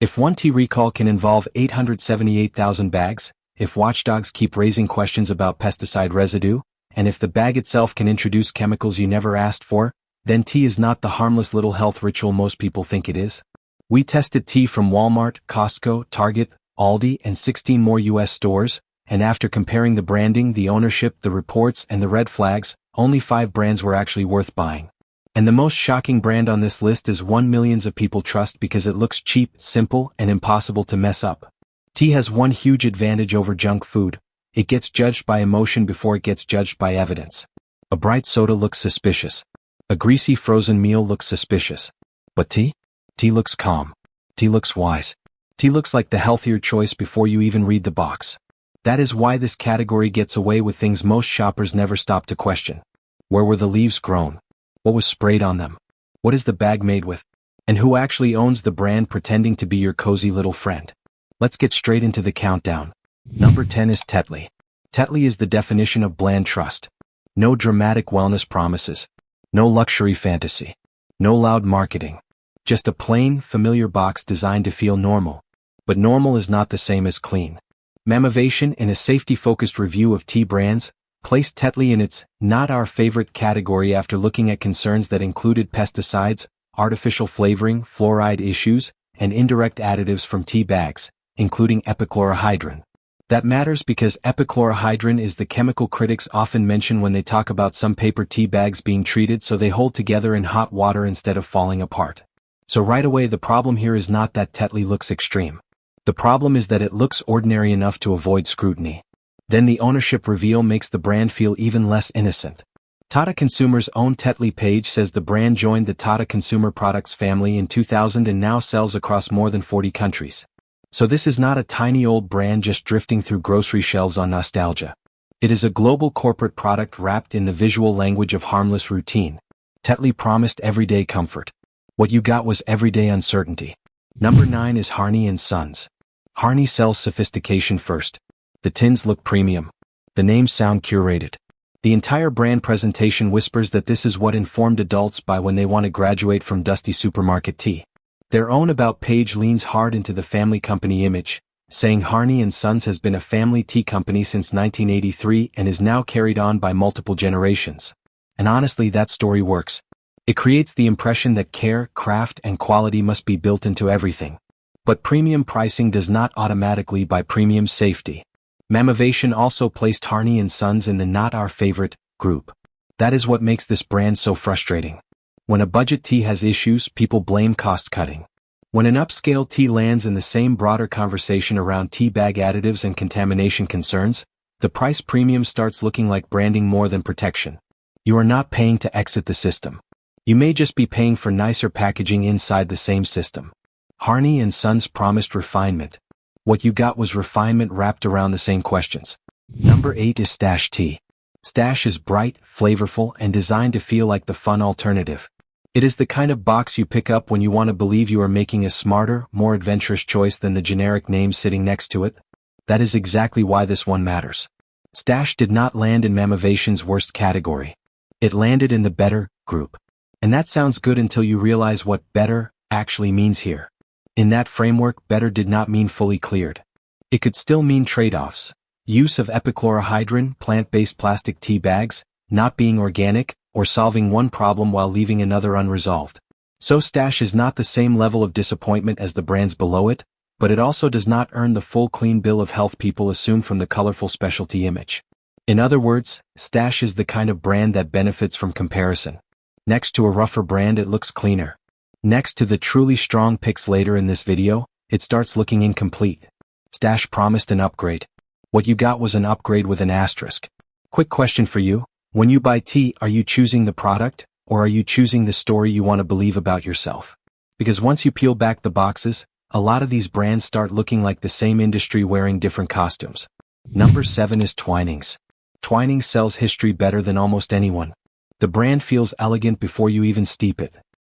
If one tea recall can involve 878,000 bags, if watchdogs keep raising questions about pesticide residue, and if the bag itself can introduce chemicals you never asked for, then tea is not the harmless little health ritual most people think it is. We tested tea from Walmart, Costco, Target, Aldi, and 16 more US stores, and after comparing the branding, the ownership, the reports, and the red flags, only 5 brands were actually worth buying. And the most shocking brand on this list is one millions of people trust because it looks cheap, simple, and impossible to mess up. Tea has one huge advantage over junk food. It gets judged by emotion before it gets judged by evidence. A bright soda looks suspicious. A greasy frozen meal looks suspicious. But tea? Tea looks calm. Tea looks wise. Tea looks like the healthier choice before you even read the box. That is why this category gets away with things most shoppers never stop to question. Where were the leaves grown? What was sprayed on them? What is the bag made with? And who actually owns the brand pretending to be your cozy little friend? Let's get straight into the countdown. Number 10 is Tetley. Tetley is the definition of bland trust. No dramatic wellness promises. No luxury fantasy. No loud marketing. Just a plain, familiar box designed to feel normal. But normal is not the same as clean. Mamavation, in a safety-focused review of tea brands, placed Tetley in its not our favorite category after looking at concerns that included pesticides, artificial flavoring, fluoride issues, and indirect additives from tea bags, including epichlorohydrin. That matters because epichlorohydrin is the chemical critics often mention when they talk about some paper tea bags being treated so they hold together in hot water instead of falling apart. So right away the problem here is not that Tetley looks extreme. The problem is that it looks ordinary enough to avoid scrutiny. Then the ownership reveal makes the brand feel even less innocent. Tata Consumer's own Tetley page says the brand joined the Tata Consumer Products family in 2000 and now sells across more than 40 countries. So this is not a tiny old brand just drifting through grocery shelves on nostalgia. It is a global corporate product wrapped in the visual language of harmless routine. Tetley promised everyday comfort. What you got was everyday uncertainty. Number 9 is Harney & Sons. Harney sells sophistication first. The tins look premium. The names sound curated. The entire brand presentation whispers that this is what informed adults buy when they want to graduate from dusty supermarket tea. Their own About page leans hard into the family company image, saying Harney & Sons has been a family tea company since 1983 and is now carried on by multiple generations. And honestly, that story works. It creates the impression that care, craft, and quality must be built into everything. But premium pricing does not automatically buy premium safety. Mamavation also placed Harney & Sons in the not our favorite group. That is what makes this brand so frustrating. When a budget tea has issues, people blame cost cutting. When an upscale tea lands in the same broader conversation around tea bag additives and contamination concerns, the price premium starts looking like branding more than protection. You are not paying to exit the system. You may just be paying for nicer packaging inside the same system. Harney & Sons promised refinement. What you got was refinement wrapped around the same questions. Number 8 is Stash Tea. Stash is bright, flavorful, and designed to feel like the fun alternative. It is the kind of box you pick up when you want to believe you are making a smarter, more adventurous choice than the generic name sitting next to it. That is exactly why this one matters. Stash did not land in Mamavation's worst category. It landed in the better group. And that sounds good until you realize what better actually means here. In that framework, better did not mean fully cleared. It could still mean trade-offs. Use of epichlorohydrin, plant-based plastic tea bags, not being organic, or solving one problem while leaving another unresolved. So Stash is not the same level of disappointment as the brands below it, but it also does not earn the full clean bill of health people assume from the colorful specialty image. In other words, Stash is the kind of brand that benefits from comparison. Next to a rougher brand, it looks cleaner. Next to the truly strong picks later in this video, it starts looking incomplete. Stash promised an upgrade. What you got was an upgrade with an asterisk. Quick question for you. When you buy tea, are you choosing the product, or are you choosing the story you want to believe about yourself? Because once you peel back the boxes, a lot of these brands start looking like the same industry wearing different costumes. Number 7 is Twinings. Twinings sells history better than almost anyone. The brand feels elegant before you even steep it.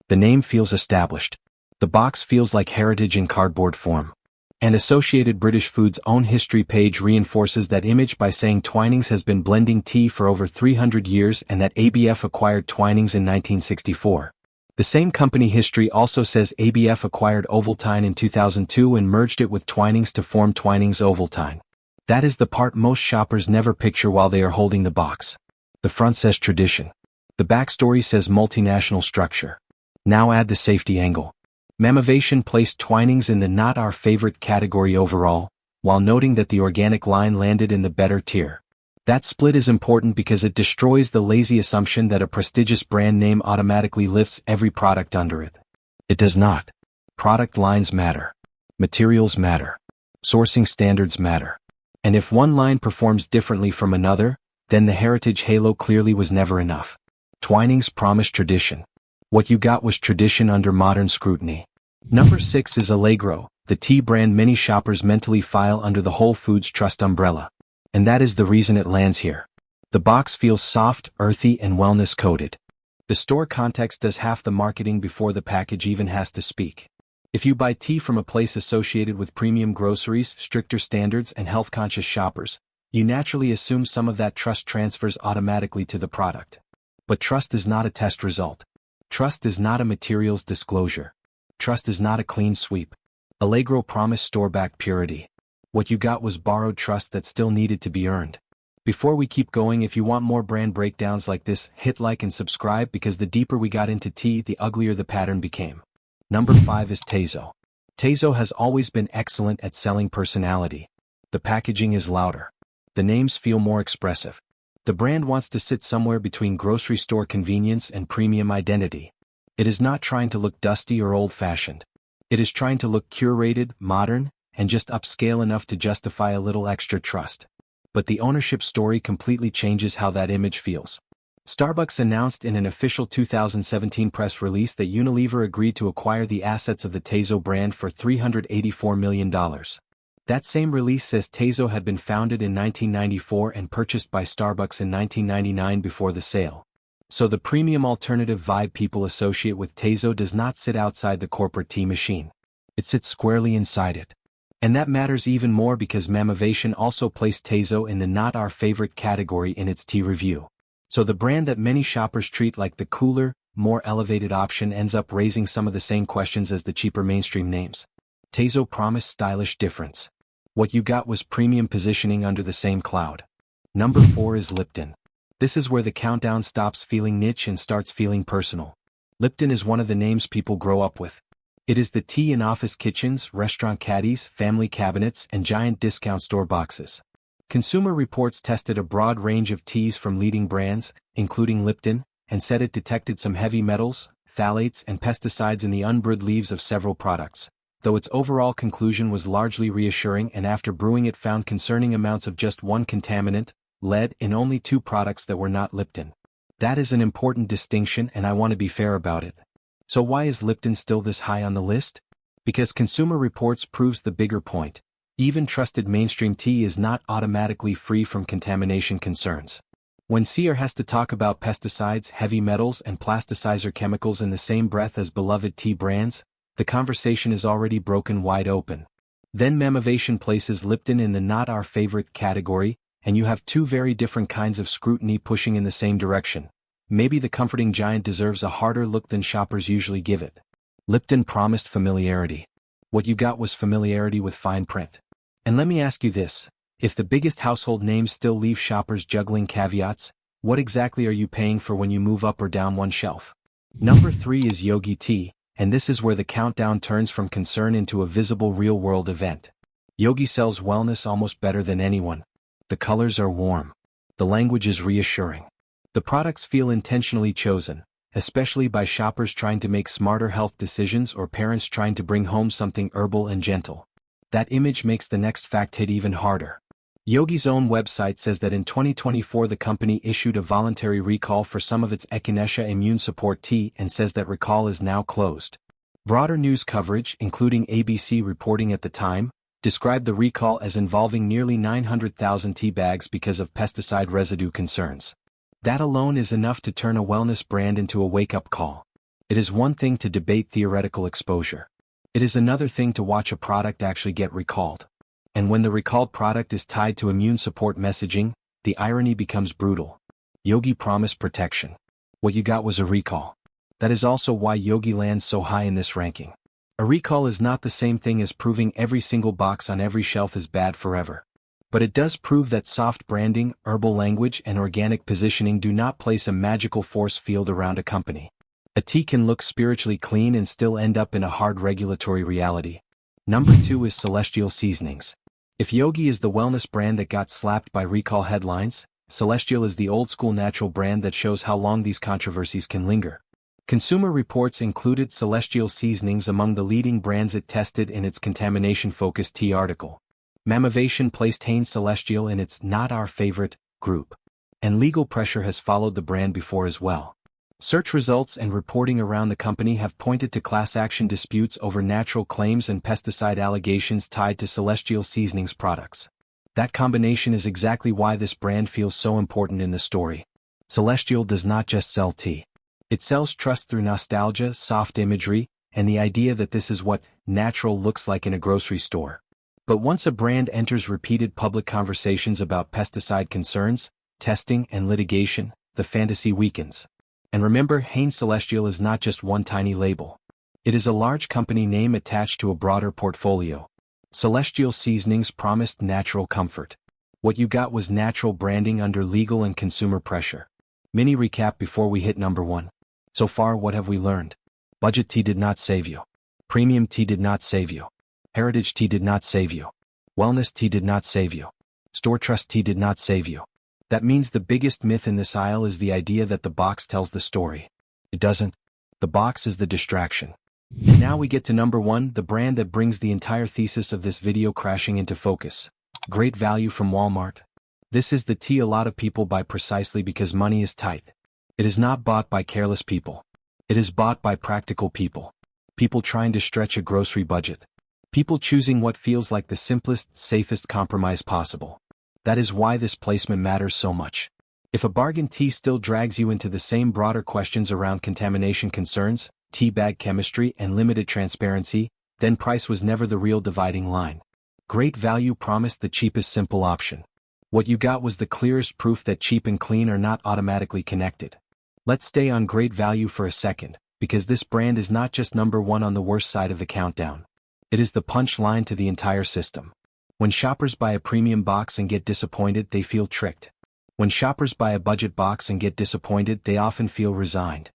The name feels established. The box feels like heritage in cardboard form. And Associated British Foods' own history page reinforces that image by saying Twinings has been blending tea for over 300 years and that ABF acquired Twinings in 1964. The same company history also says ABF acquired Ovaltine in 2002 and merged it with Twinings to form Twinings Ovaltine. That is the part most shoppers never picture while they are holding the box. The front says tradition. The backstory says multinational structure. Now add the safety angle. Mamavation placed Twinings in the not our favorite category overall, while noting that the organic line landed in the better tier. That split is important because it destroys the lazy assumption that a prestigious brand name automatically lifts every product under it. It does not. Product lines matter. Materials matter. Sourcing standards matter. And if one line performs differently from another, then the heritage halo clearly was never enough. Twinings promised tradition. What you got was tradition under modern scrutiny. Number 6 is Allegro, the tea brand many shoppers mentally file under the Whole Foods Trust umbrella. And that is the reason it lands here. The box feels soft, earthy, and wellness-coated. The store context does half the marketing before the package even has to speak. If you buy tea from a place associated with premium groceries, stricter standards, and health-conscious shoppers, you naturally assume some of that trust transfers automatically to the product. But trust is not a test result. Trust is not a materials disclosure. Trust is not a clean sweep. Allegro promised store-backed purity. What you got was borrowed trust that still needed to be earned. Before we keep going, if you want more brand breakdowns like this, hit like and subscribe because the deeper we got into tea, the uglier the pattern became. Number 5 is Teizo. Teizo has always been excellent at selling personality. The packaging is louder. The names feel more expressive. The brand wants to sit somewhere between grocery store convenience and premium identity. It is not trying to look dusty or old-fashioned. It is trying to look curated, modern, and just upscale enough to justify a little extra trust. But the ownership story completely changes how that image feels. Starbucks announced in an official 2017 press release that Unilever agreed to acquire the assets of the Teizo brand for $384 million. That same release says Teizo had been founded in 1994 and purchased by Starbucks in 1999 before the sale. So the premium alternative vibe people associate with Teizo does not sit outside the corporate tea machine. It sits squarely inside it. And that matters even more because Mamavation also placed Teizo in the not our favorite category in its tea review. So the brand that many shoppers treat like the cooler, more elevated option ends up raising some of the same questions as the cheaper mainstream names. Teizo promised stylish difference. What you got was premium positioning under the same cloud. Number 4 is Lipton. This is where the countdown stops feeling niche and starts feeling personal. Lipton is one of the names people grow up with. It is the tea in office kitchens, restaurant caddies, family cabinets, and giant discount store boxes. Consumer Reports tested a broad range of teas from leading brands, including Lipton, and said it detected some heavy metals, phthalates, and pesticides in the unbrewed leaves of several products, though its overall conclusion was largely reassuring, and after brewing it found concerning amounts of just one contaminant, lead, in only 2 products that were not Lipton. That is an important distinction, and I want to be fair about it. So why is Lipton still this high on the list? Because Consumer Reports proves the bigger point. Even trusted mainstream tea is not automatically free from contamination concerns. When Sear has to talk about pesticides, heavy metals, and plasticizer chemicals in the same breath as beloved tea brands, the conversation is already broken wide open. Then Mamavation places Lipton in the not our favorite category, and you have 2 very different kinds of scrutiny pushing in the same direction. Maybe the comforting giant deserves a harder look than shoppers usually give it. Lipton promised familiarity. What you got was familiarity with fine print. And let me ask you this, if the biggest household names still leave shoppers juggling caveats, what exactly are you paying for when you move up or down one shelf? Number 3 is Yogi Tea, and this is where the countdown turns from concern into a visible real-world event. Yogi sells wellness almost better than anyone. The colors are warm. The language is reassuring. The products feel intentionally chosen, especially by shoppers trying to make smarter health decisions or parents trying to bring home something herbal and gentle. That image makes the next fact hit even harder. Yogi's own website says that in 2024 the company issued a voluntary recall for some of its Echinacea immune support tea and says that recall is now closed. Broader news coverage, including ABC reporting at the time, described the recall as involving nearly 900,000 tea bags because of pesticide residue concerns. That alone is enough to turn a wellness brand into a wake-up call. It is one thing to debate theoretical exposure. It is another thing to watch a product actually get recalled. And when the recalled product is tied to immune support messaging, the irony becomes brutal. Yogi promised protection. What you got was a recall. That is also why Yogi lands so high in this ranking. A recall is not the same thing as proving every single box on every shelf is bad forever. But it does prove that soft branding, herbal language, and organic positioning do not place a magical force field around a company. A tea can look spiritually clean and still end up in a hard regulatory reality. Number 2 is Celestial Seasonings. If Yogi is the wellness brand that got slapped by recall headlines, Celestial is the old-school natural brand that shows how long these controversies can linger. Consumer Reports included Celestial Seasonings among the leading brands it tested in its contamination-focused tea article. Mammovation placed Hain Celestial in its Not Our Favorite group. And legal pressure has followed the brand before as well. Search results and reporting around the company have pointed to class action disputes over natural claims and pesticide allegations tied to Celestial Seasonings products. That combination is exactly why this brand feels so important in the story. Celestial does not just sell tea. It sells trust through nostalgia, soft imagery, and the idea that this is what natural looks like in a grocery store. But once a brand enters repeated public conversations about pesticide concerns, testing, and litigation, the fantasy weakens. And remember, Hain Celestial is not just one tiny label. It is a large company name attached to a broader portfolio. Celestial Seasonings promised natural comfort. What you got was natural branding under legal and consumer pressure. Mini recap before we hit number 1. So far, what have we learned? Budget tea did not save you. Premium tea did not save you. Heritage tea did not save you. Wellness tea did not save you. Store trust tea did not save you. That means the biggest myth in this aisle is the idea that the box tells the story. It doesn't. The box is the distraction. And now we get to number 1, the brand that brings the entire thesis of this video crashing into focus. Great value from Walmart. This is the tea a lot of people buy precisely because money is tight. It is not bought by careless people. It is bought by practical people. People trying to stretch a grocery budget. People choosing what feels like the simplest, safest compromise possible. That is why this placement matters so much. If a bargain tea still drags you into the same broader questions around contamination concerns, tea bag chemistry, and limited transparency, then price was never the real dividing line. Great value promised the cheapest simple option. What you got was the clearest proof that cheap and clean are not automatically connected. Let's stay on great value for a second, because this brand is not just number 1 on the worst side of the countdown. It is the punch line to the entire system. When shoppers buy a premium box and get disappointed, they feel tricked. When shoppers buy a budget box and get disappointed, they often feel resigned.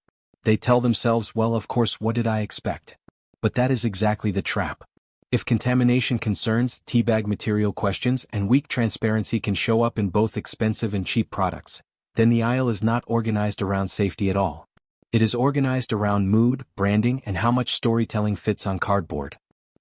They tell themselves, well, of course, what did I expect? But that is exactly the trap. If contamination concerns, teabag material questions, and weak transparency can show up in both expensive and cheap products, then the aisle is not organized around safety at all. It is organized around mood, branding, and how much storytelling fits on cardboard.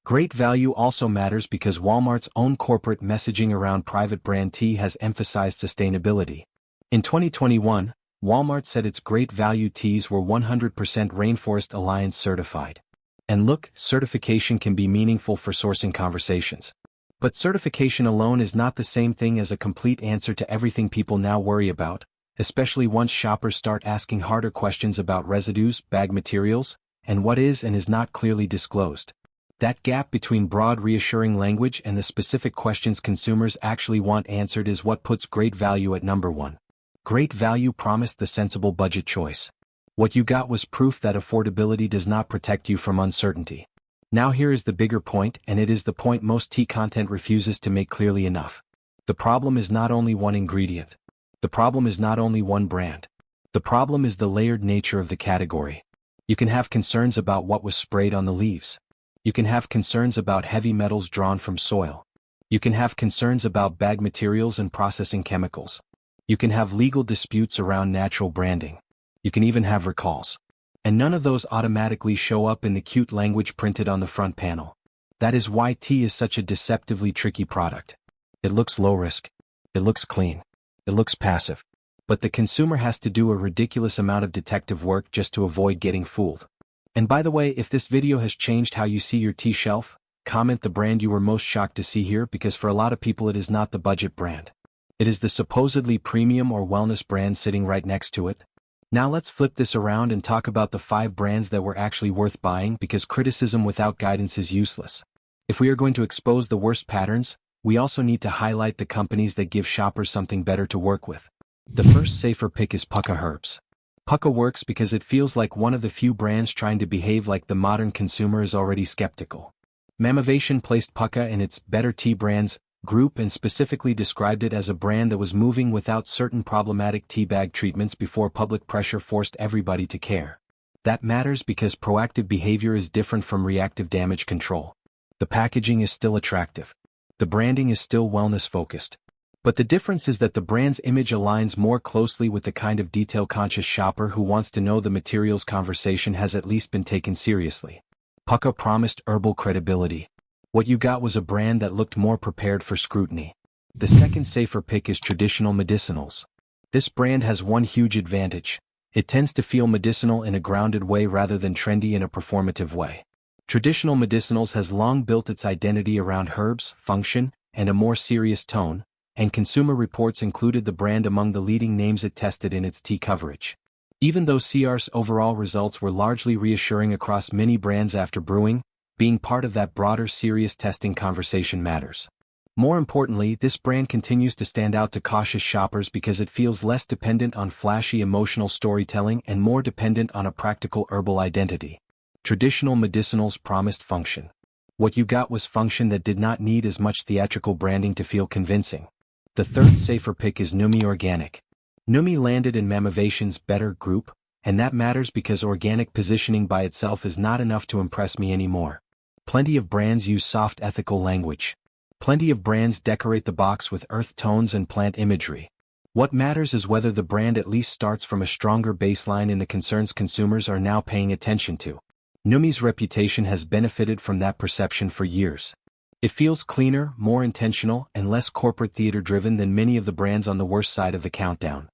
Great value also matters because Walmart's own corporate messaging around private brand tea has emphasized sustainability. In 2021, Walmart said its great value teas were 100% Rainforest Alliance certified. And look, certification can be meaningful for sourcing conversations. But certification alone is not the same thing as a complete answer to everything people now worry about, especially once shoppers start asking harder questions about residues, bag materials, and what is and is not clearly disclosed. That gap between broad reassuring language and the specific questions consumers actually want answered is what puts great value at number 1. Great value promised the sensible budget choice. What you got was proof that affordability does not protect you from uncertainty. Now here is the bigger point, and it is the point most tea content refuses to make clearly enough. The problem is not only one ingredient. The problem is not only one brand. The problem is the layered nature of the category. You can have concerns about what was sprayed on the leaves. You can have concerns about heavy metals drawn from soil. You can have concerns about bag materials and processing chemicals. You can have legal disputes around natural branding. You can even have recalls. And none of those automatically show up in the cute language printed on the front panel. That is why tea is such a deceptively tricky product. It looks low risk. It looks clean. It looks passive. But the consumer has to do a ridiculous amount of detective work just to avoid getting fooled. And by the way, if this video has changed how you see your tea shelf, comment the brand you were most shocked to see here, because for a lot of people it is not the budget brand. It is the supposedly premium or wellness brand sitting right next to it. Now let's flip this around and talk about the 5 brands that were actually worth buying, because criticism without guidance is useless. If we are going to expose the worst patterns, we also need to highlight the companies that give shoppers something better to work with. The first safer pick is Pukka Herbs. Pukka works because it feels like one of the few brands trying to behave like the modern consumer is already skeptical. Mamavation placed Pukka in its Better Tea Brands group and specifically described it as a brand that was moving without certain problematic tea bag treatments before public pressure forced everybody to care. That matters because proactive behavior is different from reactive damage control. The packaging is still attractive. The branding is still wellness-focused. But the difference is that the brand's image aligns more closely with the kind of detail-conscious shopper who wants to know the materials conversation has at least been taken seriously. Pukka promised herbal credibility. What you got was a brand that looked more prepared for scrutiny. The second safer pick is traditional medicinals. This brand has one huge advantage. It tends to feel medicinal in a grounded way rather than trendy in a performative way. Traditional medicinals has long built its identity around herbs, function, and a more serious tone, and Consumer Reports included the brand among the leading names it tested in its tea coverage. Even though CR's overall results were largely reassuring across many brands after brewing, being part of that broader serious testing conversation matters. More importantly, this brand continues to stand out to cautious shoppers because it feels less dependent on flashy emotional storytelling and more dependent on a practical herbal identity. Traditional medicinals promised function. What you got was function that did not need as much theatrical branding to feel convincing. The third safer pick is Numi Organic. Numi landed in Mamavation's Better group, and that matters because organic positioning by itself is not enough to impress me anymore. Plenty of brands use soft ethical language. Plenty of brands decorate the box with earth tones and plant imagery. What matters is whether the brand at least starts from a stronger baseline in the concerns consumers are now paying attention to. Numi's reputation has benefited from that perception for years. It feels cleaner, more intentional, and less corporate theater-driven than many of the brands on the worst side of the countdown.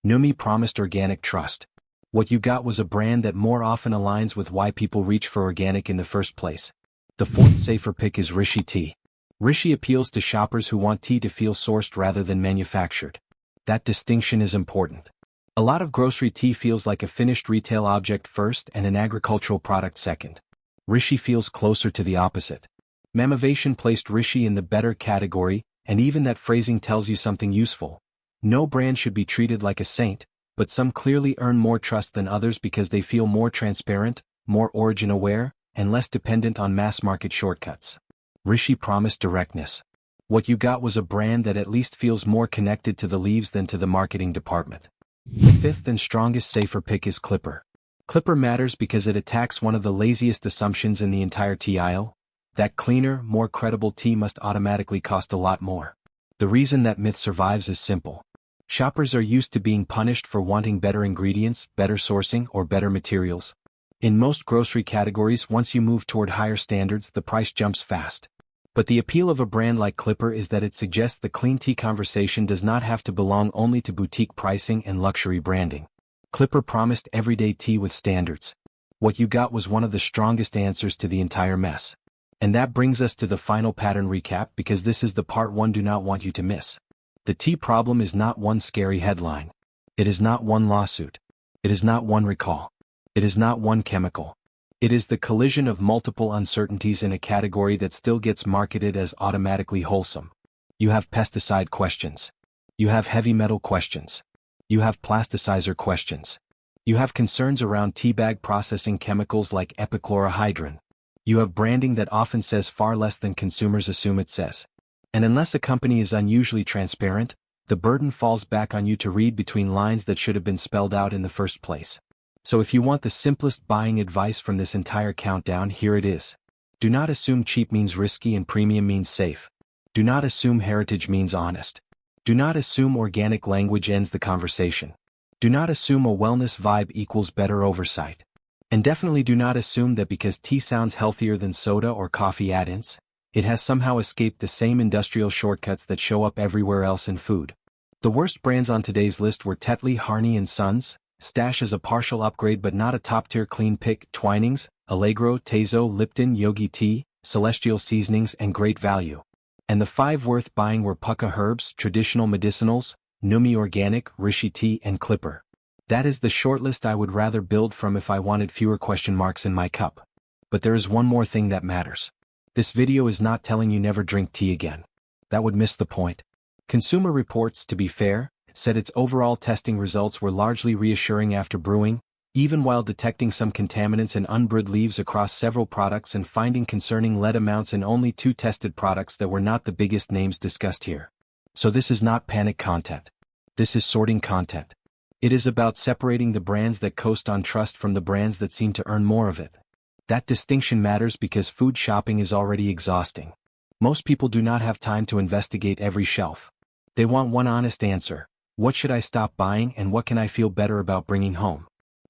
Numi promised organic trust. What you got was a brand that more often aligns with why people reach for organic in the first place. The fourth safer pick is Rishi Tea. Rishi appeals to shoppers who want tea to feel sourced rather than manufactured. That distinction is important. A lot of grocery tea feels like a finished retail object first and an agricultural product second. Rishi feels closer to the opposite. Mamavation placed Rishi in the better category, and even that phrasing tells you something useful. No brand should be treated like a saint, but some clearly earn more trust than others because they feel more transparent, more origin-aware, and less dependent on mass-market shortcuts. Rishi promised directness. What you got was a brand that at least feels more connected to the leaves than to the marketing department. The fifth and strongest safer pick is Clipper. Clipper matters because it attacks one of the laziest assumptions in the entire tea aisle. That cleaner, more credible tea must automatically cost a lot more. The reason that myth survives is simple. Shoppers are used to being punished for wanting better ingredients, better sourcing, or better materials. In most grocery categories, once you move toward higher standards, the price jumps fast. But the appeal of a brand like Clipper is that it suggests the clean tea conversation does not have to belong only to boutique pricing and luxury branding. Clipper promised everyday tea with standards. What you got was one of the strongest answers to the entire mess. And that brings us to the final pattern recap because this is the part one do not want you to miss. The tea problem is not one scary headline. It is not one lawsuit. It is not one recall. It is not one chemical. It is the collision of multiple uncertainties in a category that still gets marketed as automatically wholesome. You have pesticide questions. You have heavy metal questions. You have plasticizer questions. You have concerns around tea bag processing chemicals like epichlorohydrin. You have branding that often says far less than consumers assume it says. And unless a company is unusually transparent, the burden falls back on you to read between lines that should have been spelled out in the first place. So if you want the simplest buying advice from this entire countdown, here it is. Do not assume cheap means risky and premium means safe. Do not assume heritage means honest. Do not assume organic language ends the conversation. Do not assume a wellness vibe equals better oversight. And definitely do not assume that because tea sounds healthier than soda or coffee add-ins, it has somehow escaped the same industrial shortcuts that show up everywhere else in food. The worst brands on today's list were Tetley, Harney & Sons, Stash as a partial upgrade but not a top-tier clean pick, Twinings, Allegro, Tezo, Lipton, Yogi Tea, Celestial Seasonings, and Great Value. And the 5 worth buying were Pukka Herbs, Traditional Medicinals, Numi Organic, Rishi Tea, and Clipper. That is the shortlist I would rather build from if I wanted fewer question marks in my cup. But there is one more thing that matters. This video is not telling you never drink tea again. That would miss the point. Consumer Reports, to be fair, said its overall testing results were largely reassuring after brewing, even while detecting some contaminants and unbrewed leaves across several products and finding concerning lead amounts in only 2 tested products that were not the biggest names discussed here. So this is not panic content. This is sorting content. It is about separating the brands that coast on trust from the brands that seem to earn more of it. That distinction matters because food shopping is already exhausting. Most people do not have time to investigate every shelf. They want one honest answer: what should I stop buying and what can I feel better about bringing home?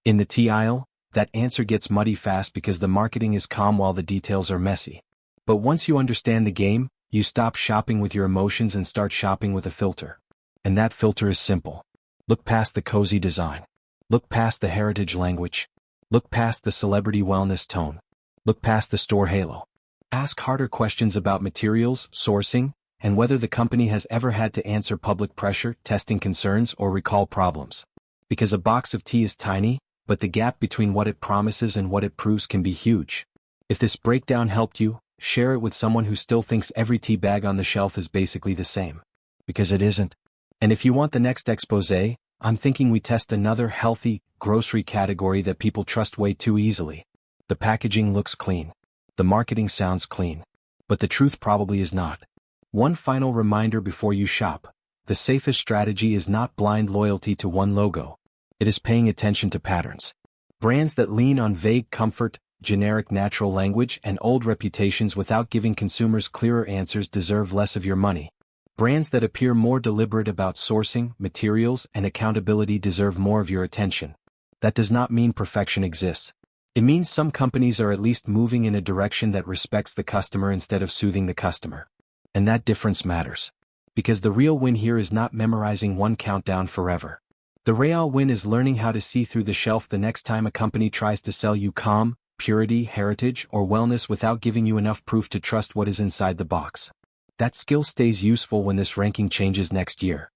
In the tea aisle, that answer gets muddy fast because the marketing is calm while the details are messy. But once you understand the game, you stop shopping with your emotions and start shopping with a filter. And that filter is simple. Look past the cozy design. Look past the heritage language. Look past the celebrity wellness tone. Look past the store halo. Ask harder questions about materials, sourcing, and whether the company has ever had to answer public pressure, testing concerns, or recall problems. Because a box of tea is tiny, but the gap between what it promises and what it proves can be huge. If this breakdown helped you, share it with someone who still thinks every tea bag on the shelf is basically the same. Because it isn't. And if you want the next exposé, I'm thinking we test another healthy grocery category that people trust way too easily. The packaging looks clean. The marketing sounds clean. But the truth probably is not. One final reminder before you shop: the safest strategy is not blind loyalty to one logo. It is paying attention to patterns. Brands that lean on vague comfort, generic natural language, and old reputations without giving consumers clearer answers deserve less of your money. Brands that appear more deliberate about sourcing, materials, and accountability deserve more of your attention. That does not mean perfection exists. It means some companies are at least moving in a direction that respects the customer instead of soothing the customer. And that difference matters. Because the real win here is not memorizing one countdown forever. The real win is learning how to see through the shelf the next time a company tries to sell you calm, purity, heritage, or wellness without giving you enough proof to trust what is inside the box. That skill stays useful when this ranking changes next year.